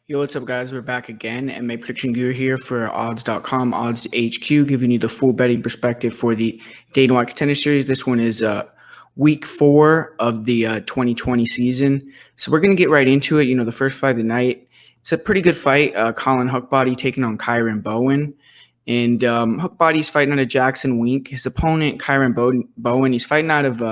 Yo, what's up, guys? We're back again. MMA Prediction Guru here for odds.com, Odds HQ, giving you the full betting perspective for the White Contender Series. This one is week 4 of the 2020 season. So we're going to get right into it. The first fight of the night. It's a pretty good fight. Collin Huckbody taking on Kryon Bowen. And Huckbody's fighting out of Jackson Wink. His opponent, Kryon Bowen, he's fighting out of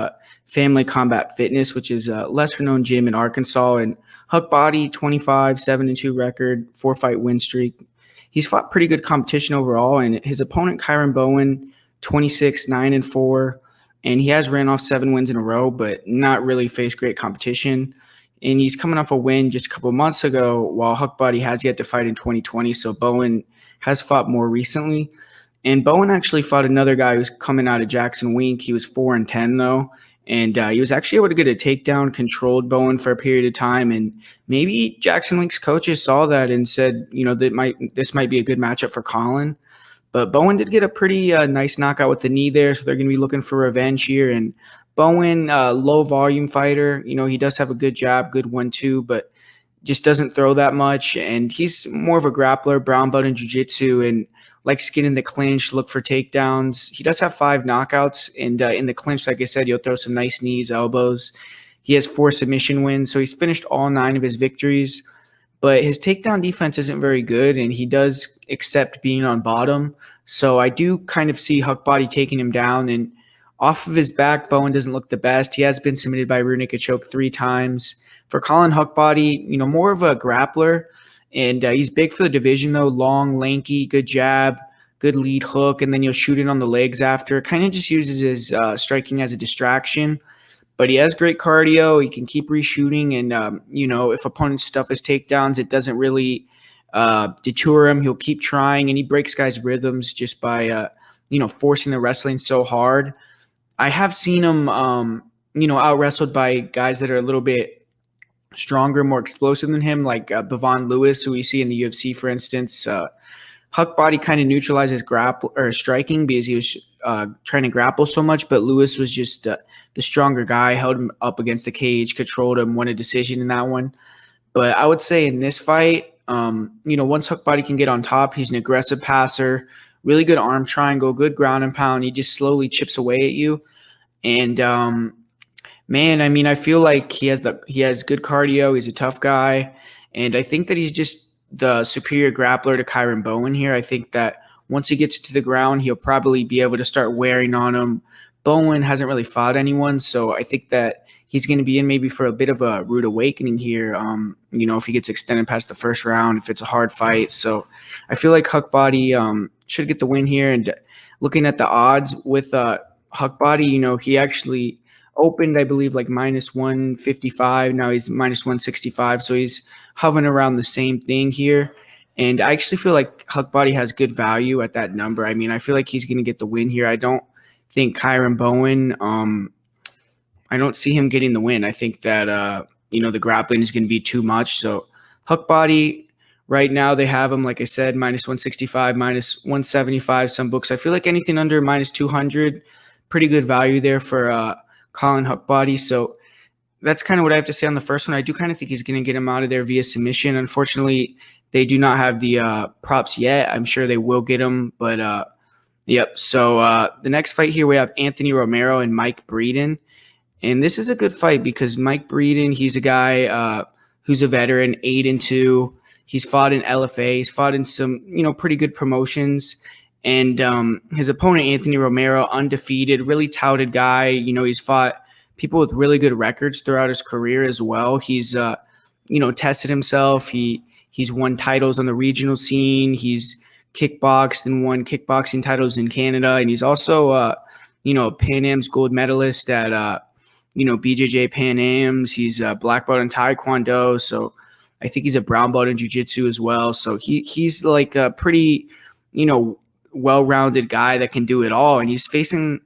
Family Combat Fitness, which is a lesser-known gym in Arkansas. And Huckbody, 25, 7-2 record, 4-fight win streak. He's fought pretty good competition overall. And his opponent, Kryon Bowen, 26, 9-4. And he has ran off 7 wins in a row, but not really faced great competition. And he's coming off a win just a couple of months ago, while Huckbody has yet to fight in 2020. So Bowen has fought more recently. And Bowen actually fought another guy who's coming out of Jackson Wink. He was 4-10, though. And he was actually able to get a takedown, controlled Bowen for a period of time. And maybe Jackson Wink's coaches saw that and said, this might be a good matchup for Collin. But Bowen did get a pretty nice knockout with the knee there, so they're going to be looking for revenge here. And Bowen, low volume fighter, he does have a good jab, good 1-2, but just doesn't throw that much. And he's more of a grappler, brown belt in jiu-jitsu, and likes to get in the clinch, look for takedowns. He does have 5 knockouts, and in the clinch, like I said, he'll throw some nice knees, elbows. He has 4 submission wins, so he's finished all 9 of his victories. But his takedown defense isn't very good, and he does accept being on bottom. So I do kind of see Huckbody taking him down, and off of his back, Bowen doesn't look the best. He has been submitted by rear naked choke 3 times. For Collin Huckbody, more of a grappler, and he's big for the division, though. Long, lanky, good jab, good lead hook, and then he'll shoot it on the legs after. Kind of just uses his striking as a distraction. But he has great cardio. He can keep reshooting, and, if opponents stuff his takedowns, it doesn't really deter him. He'll keep trying, and he breaks guys' rhythms just by, forcing the wrestling so hard. I have seen him, out-wrestled by guys that are a little bit stronger, more explosive than him, like Bevon Lewis, who we see in the UFC, for instance. Huckbody kind of neutralizes striking because he was trying to grapple so much, but Lewis was just the stronger guy, held him up against the cage, controlled him, won a decision in that one. But I would say in this fight, once Huckbody can get on top, he's an aggressive passer, really good arm triangle, good ground and pound. He just slowly chips away at you. And I feel like he has good cardio. He's a tough guy, and I think that he's just the superior grappler to Kryon Bowen here. I think that once he gets to the ground, he'll probably be able to start wearing on him. Bowen hasn't really fought anyone, so I think that he's going to be in maybe for a bit of a rude awakening here. If he gets extended past the first round, if it's a hard fight. So I feel like Huckbody should get the win here. And looking at the odds with Huckbody, he actually opened, I believe, like minus 155. Now he's minus 165. So he's hovering around the same thing here. And I actually feel like Huckbody has good value at that number. I feel like he's going to get the win here. I don't think Kryon Bowen, I don't see him getting the win. I think that, the grappling is going to be too much. So Huckbody, right now they have him, like I said, minus 165, minus 175, some books. I feel like anything under minus 200, pretty good value there for Collin Huckbody. So that's kind of what I have to say on the first one. I do kind of think he's going to get him out of there via submission. Unfortunately, they do not have the props yet. I'm sure they will get him, but yep. So the next fight here, we have Anthony Romero and Mike Breeden. And this is a good fight because Mike Breeden, he's a guy who's a veteran, 8-2. He's fought in LFA. He's fought in some, pretty good promotions. And his opponent, Anthony Romero, undefeated, really touted guy. He's fought people with really good records throughout his career as well. He's, tested himself. He's won titles on the regional scene. He's kickboxed and won kickboxing titles in Canada. And he's also, Pan Am's gold medalist at, BJJ Pan Am's. He's a black belt in Taekwondo. So I think he's a brown belt in jiu-jitsu as well. So he's like a pretty, well-rounded guy that can do it all. And he's facing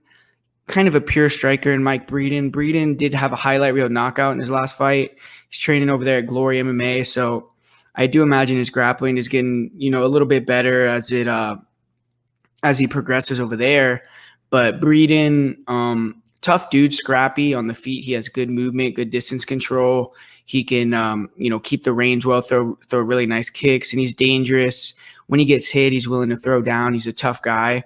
kind of a pure striker in Mike Breeden. Breeden did have a highlight reel knockout in his last fight. He's training over there at Glory MMA. So I do imagine his grappling is getting, a little bit better as he progresses over there. But Breeden, tough dude, scrappy on the feet. He has good movement, good distance control. He can, keep the range well, throw really nice kicks, and he's dangerous. When he gets hit, he's willing to throw down. He's a tough guy.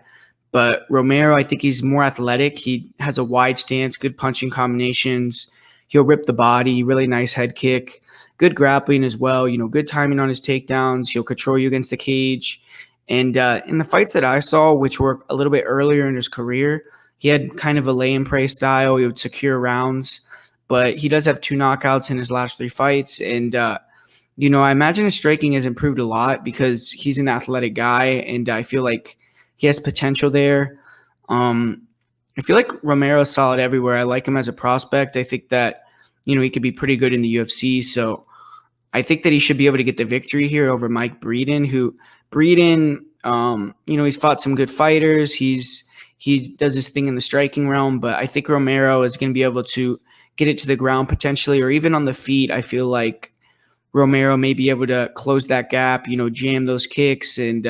But Romero, I think he's more athletic. He has a wide stance, good punching combinations. He'll rip the body, really nice head kick, good grappling as well. Good timing on his takedowns. He'll control you against the cage. And in the fights that I saw, which were a little bit earlier in his career, he had kind of a lay and pray style. He would secure rounds, but he does have 2 knockouts in his last 3 fights. And, I imagine his striking has improved a lot because he's an athletic guy, and I feel like he has potential there. I feel like Romero's solid everywhere. I like him as a prospect. I think that, he could be pretty good in the UFC. So I think that he should be able to get the victory here over Mike Breeden, he's fought some good fighters. He does his thing in the striking realm, but I think Romero is going to be able to get it to the ground potentially, or even on the feet. I feel like Romero may be able to close that gap, jam those kicks and,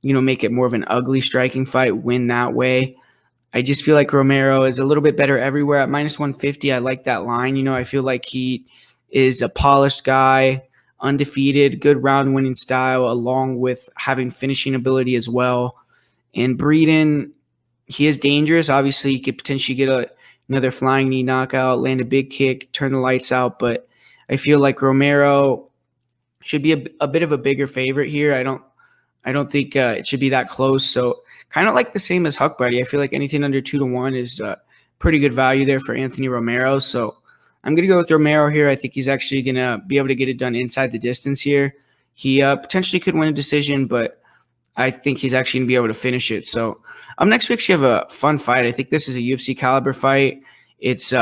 make it more of an ugly striking fight, win that way. I just feel like Romero is a little bit better everywhere. At -150, I like that line. I feel like he is a polished guy, undefeated, good round-winning style, along with having finishing ability as well. And Breeden, he is dangerous. Obviously, he could potentially get another flying knee knockout, land a big kick, turn the lights out. But I feel like Romero should be a bit of a bigger favorite here. I don't think it should be that close. So kind of like the same as Huckbody. I feel like anything under 2-1 is pretty good value there for Anthony Romero. So I'm going to go with Romero here. I think he's actually going to be able to get it done inside the distance here. He potentially could win a decision, but I think he's actually going to be able to finish it. So next we actually have a fun fight. I think this is a UFC caliber fight. It's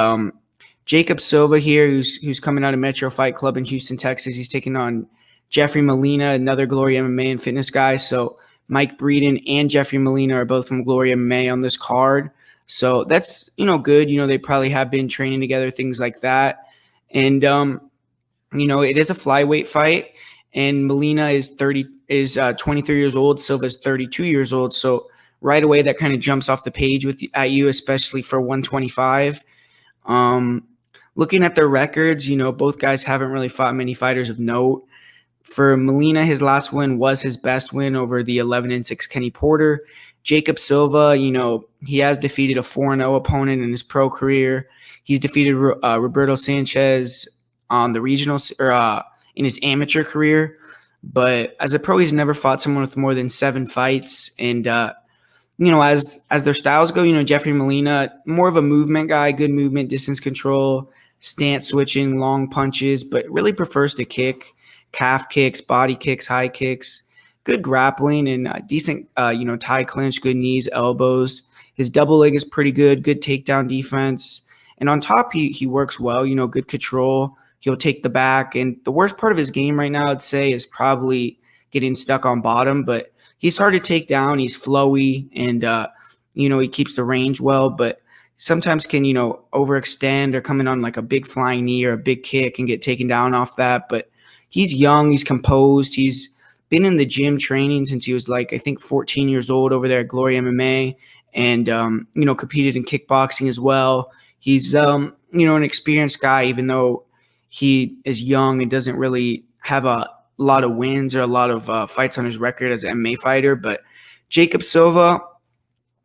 Jacob Silva here, who's coming out of Metro Fight Club in Houston, Texas. He's taking on Jeffrey Molina, another Glory MMA and fitness guy. So Mike Breeden and Jeffrey Molina are both from Glory MMA on this card. So that's, good. They probably have been training together, things like that. And, it is a flyweight fight. And Molina is 23 years old. Silva's 32 years old. So right away, that kind of jumps off the page at you, especially for 125. Looking at their records, both guys haven't really fought many fighters of note. For Molina, his last win was his best win over the 11-6 Kenny Porter. Jacob Silva, he has defeated a 4-0 opponent in his pro career. He's defeated Roberto Sanchez on the regionals or in his amateur career. But as a pro, he's never fought someone with more than 7 fights. And, as their styles go, Jeffrey Molina, more of a movement guy, good movement, distance control, stance switching, long punches, but really prefers to kick. Calf kicks, body kicks, high kicks, good grappling, and decent, tie clinch, good knees, elbows. His double leg is pretty good takedown defense. And on top, he works well, good control. He'll take the back. And the worst part of his game right now, I'd say, is probably getting stuck on bottom. But he's hard to take down. He's flowy, and, he keeps the range well. But sometimes can, overextend or come in on like a big flying knee or a big kick and get taken down off that. But he's young, he's composed, he's been in the gym training since he was I think 14 years old over there at Glory MMA, and, competed in kickboxing as well. He's, an experienced guy, even though he is young and doesn't really have a lot of wins or a lot of fights on his record as an MMA fighter. But Jacob Silva,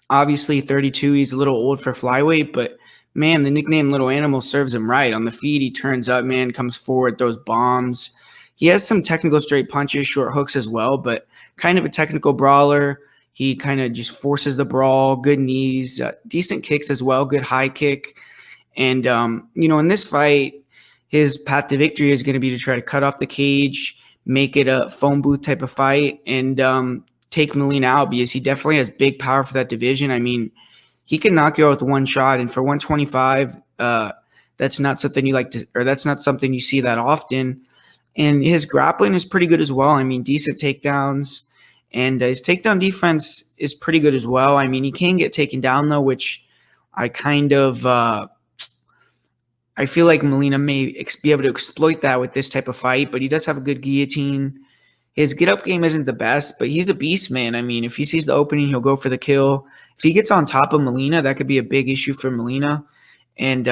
obviously 32, he's a little old for flyweight, but man, the nickname Little Animal serves him right. On the feet, he turns up, man, comes forward, throws bombs. He has some technical straight punches, short hooks as well, but kind of a technical brawler. He kind of just forces the brawl, good knees, decent kicks as well, good high kick. And, in this fight, his path to victory is going to be to try to cut off the cage, make it a phone booth type of fight, and take Molina out because he definitely has big power for that division. I mean, he can knock you out with one shot, and for 125, that's not something that's not something you see that often. And his grappling is pretty good as well. I mean, decent takedowns, and his takedown defense is pretty good as well. I mean, he can get taken down though, which I kind of I feel like Molina may be able to exploit that with this type of fight. But he does have a good guillotine. His get-up game isn't the best, but he's a beast, man. I mean, if he sees the opening, he'll go for the kill. If he gets on top of Molina, that could be a big issue for Molina. And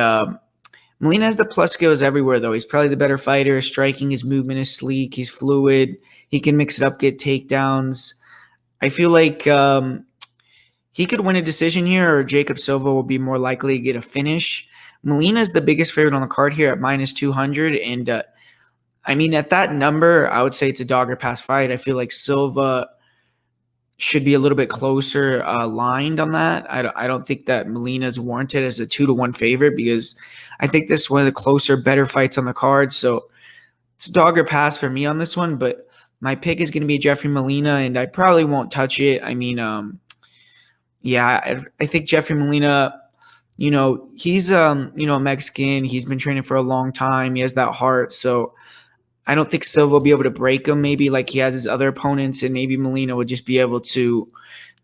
Molina has the plus skills everywhere, though. He's probably the better fighter. His striking, his movement is sleek. He's fluid. He can mix it up, get takedowns. I feel like he could win a decision here, or Jacob Silva will be more likely to get a finish. Molina is the biggest favorite on the card here at minus 200. And I mean, at that number, I would say it's a dog or pass fight. I feel like Silva should be a little bit closer lined on that. I don't think that Molina is warranted as a 2-1 favorite because I think this is one of the closer, better fights on the card. So it's a dog or pass for me on this one, but my pick is going to be Jeffrey Molina, and I probably won't touch it. I mean, I think Jeffrey Molina, he's Mexican. He's been training for a long time. He has that heart. So I don't think Silva will be able to break him maybe like he has his other opponents, and maybe Molina would just be able to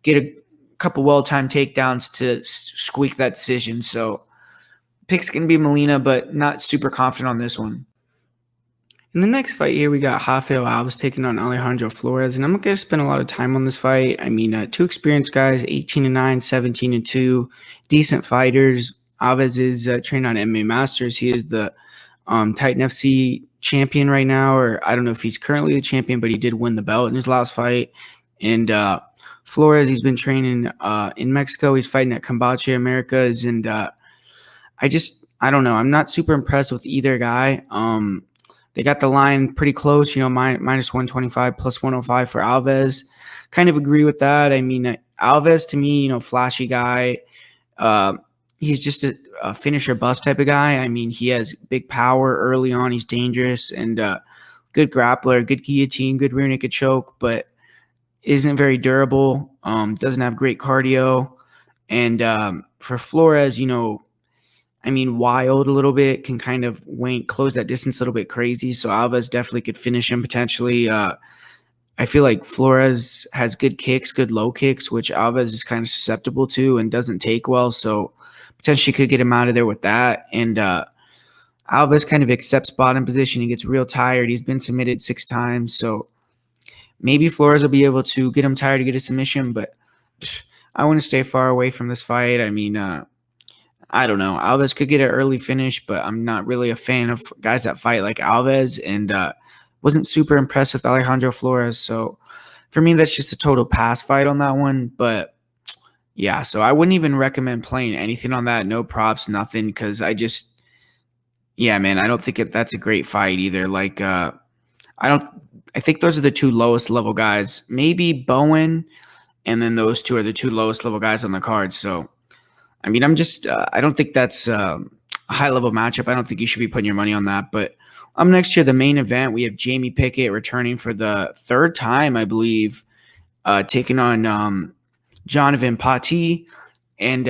get a couple well-timed takedowns to squeak that decision. So pick's going to be Molina, but not super confident on this one. In the next fight here, we got Rafael Alves taking on Alejandro Flores, and I'm not going to spend a lot of time on this fight. I mean, two experienced guys, 18-9, 17-2, decent fighters. Alves is trained on MMA Masters. He is the Titan FC champion right now, or I don't know if he's currently the champion, but he did win the belt in his last fight. And Flores, he's been training in Mexico. He's fighting at Combate Americas, and I don't know. I'm not super impressed with either guy. They got the line pretty close, minus 125, plus 105 for Alves. Kind of agree with that. I mean, Alves to me, flashy guy. He's just a finisher bust type of guy. I mean, he has big power early on. He's dangerous and good grappler, good guillotine, good rear naked choke, but isn't very durable. Doesn't have great cardio. And for Flores, wild a little bit, can kind of close that distance a little bit crazy. So Alves definitely could finish him potentially. I feel like Flores has good kicks, good low kicks, which Alves is kind of susceptible to and doesn't take well. So potentially could get him out of there with that. And Alves kind of accepts bottom position. He gets real tired. He's been submitted 6 times. So maybe Flores will be able to get him tired to get a submission, but I want to stay far away from this fight. I mean, I don't know. Alves could get an early finish, but I'm not really a fan of guys that fight like Alves, and wasn't super impressed with Alejandro Flores. So for me, that's just a total pass fight on that one. But yeah, so I wouldn't even recommend playing anything on that. No props, nothing, because I don't think that's a great fight either. Like, I think those are the 2 lowest level guys. Maybe Bowen, and then those 2 are the 2 lowest level guys on the card. So I mean, I don't think that's a high-level matchup. I don't think you should be putting your money on that. But next year, the main event, we have Jamie Pickett returning for the 3rd time, I believe, taking on Jhonoven Pati. And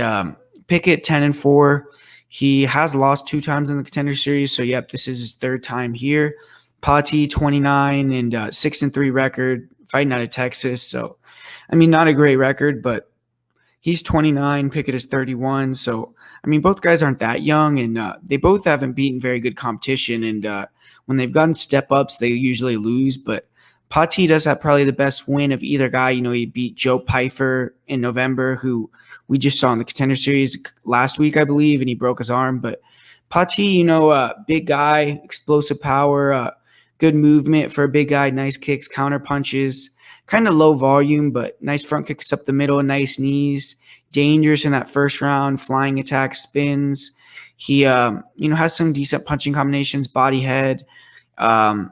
Pickett, 10-4. He has lost 2 times in the Contender Series. So, yep, this is his 3rd time here. Pati, 29 and 6-3 record, fighting out of Texas. So, I mean, not a great record, but he's 29, Pickett is 31. So, I mean, both guys aren't that young, and they both haven't beaten very good competition. And when they've gotten step-ups, they usually lose. But Pati does have probably the best win of either guy. He beat Joe Pyfer in November, who we just saw in the Contender Series last week, I believe, and he broke his arm. But Pati, big guy, explosive power, good movement for a big guy, nice kicks, counter punches. Kind of low volume, but nice front kicks up the middle, nice knees, dangerous in that first round, flying attack, spins. He, has some decent punching combinations, body head, and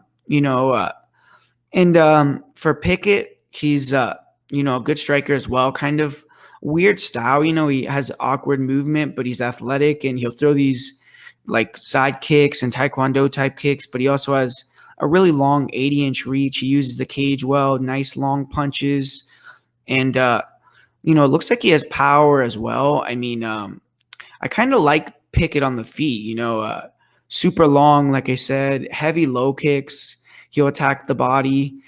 for Pickett, he's, a good striker as well, kind of weird style. He has awkward movement, but he's athletic, and he'll throw these like side kicks and Taekwondo type kicks, but he also has a really long 80-inch reach. He uses the cage well, nice long punches. And, it looks like he has power as well. I mean, I kind of like Pickett on the feet, super long, like I said, heavy low kicks. He'll attack the body.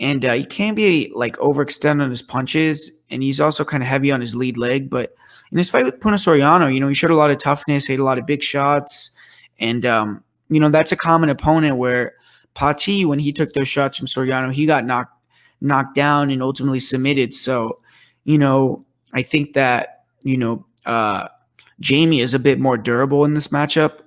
And he can be like overextended on his punches. And he's also kind of heavy on his lead leg. But in his fight with Puna Soriano, he showed a lot of toughness, he had a lot of big shots. And, that's a common opponent where Pati, when he took those shots from Soriano, he got knocked down and ultimately submitted. So, I think that, Jamie is a bit more durable in this matchup.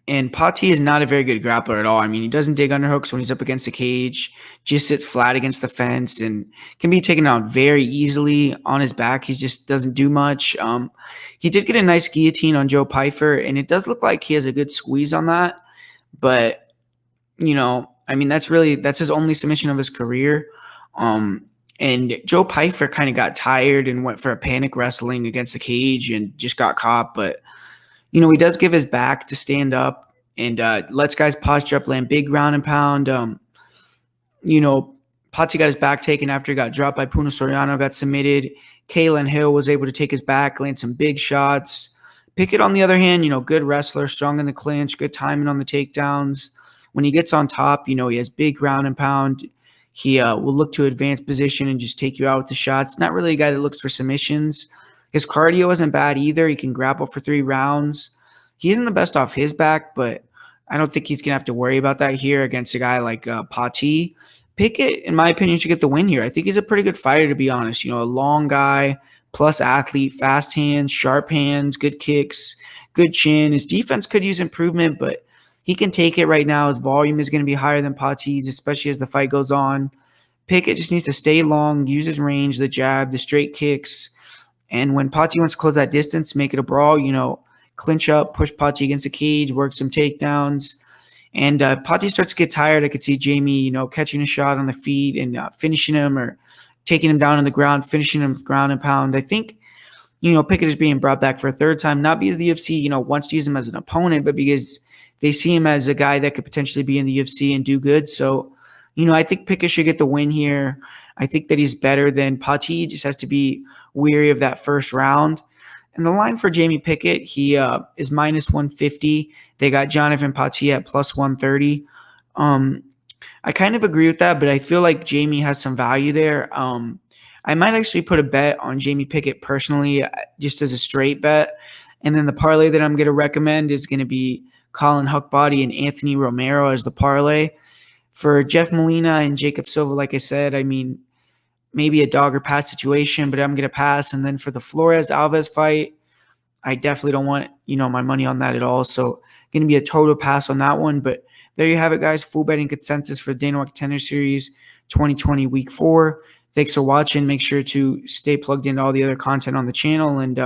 And Pati is not a very good grappler at all. I mean, he doesn't dig underhooks when he's up against the cage, just sits flat against the fence and can be taken out very easily on his back. He just doesn't do much. He did get a nice guillotine on Joe Pyfer, and it does look like he has a good squeeze on that. But, I mean, that's his only submission of his career. And Joe Pyfer kind of got tired and went for a panic wrestling against the cage and just got caught. But he does give his back to stand up and lets guys posture up, land big ground and pound. Pati got his back taken after he got dropped by Puna Soriano, got submitted. Kalen Hill was able to take his back, land some big shots. Pickett, on the other hand, good wrestler, strong in the clinch, good timing on the takedowns. When he gets on top, he has big ground and pound. He will look to advance position and just take you out with the shots. Not really a guy that looks for submissions. His cardio isn't bad either. He can grapple for 3 rounds. He isn't the best off his back, but I don't think he's going to have to worry about that here against a guy like Pati. Pickett, in my opinion, should get the win here. I think he's a pretty good fighter, to be honest. A long guy, plus athlete, fast hands, sharp hands, good kicks, good chin. His defense could use improvement, but he can take it right now. His volume is going to be higher than Pati's, especially as the fight goes on. Pickett just needs to stay long, use his range, the jab, the straight kicks. And when Pati wants to close that distance, make it a brawl, clinch up, push Pati against the cage, work some takedowns. And Pati starts to get tired. I could see Jamie, catching a shot on the feet and finishing him or taking him down on the ground, finishing him with ground and pound. I think, Pickett is being brought back for a third time, not because the UFC, wants to use him as an opponent, but because they see him as a guy that could potentially be in the UFC and do good. So, I think Pickett should get the win here. I think that he's better than Pati. Just has to be weary of that first round. And the line for Jamie Pickett, he is minus 150. They got Jhonoven Pati at plus 130. I kind of agree with that, but I feel like Jamie has some value there. I might actually put a bet on Jamie Pickett personally, just as a straight bet. And then the parlay that I'm going to recommend is going to be Collin Huckbody and Anthony Romero as the parlay. For Jeff Molina and Jacob Silva, like I said, I mean, maybe a dog or pass situation, but I'm going to pass. And then for the Flores Alves fight, I definitely don't want, my money on that at all. So going to be a total pass on that one. But there you have it, guys. Full betting consensus for Dana White Contender Series 2020 Week 4. Thanks for watching. Make sure to stay plugged into all the other content on the channel. And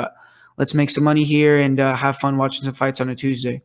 let's make some money here and have fun watching some fights on a Tuesday.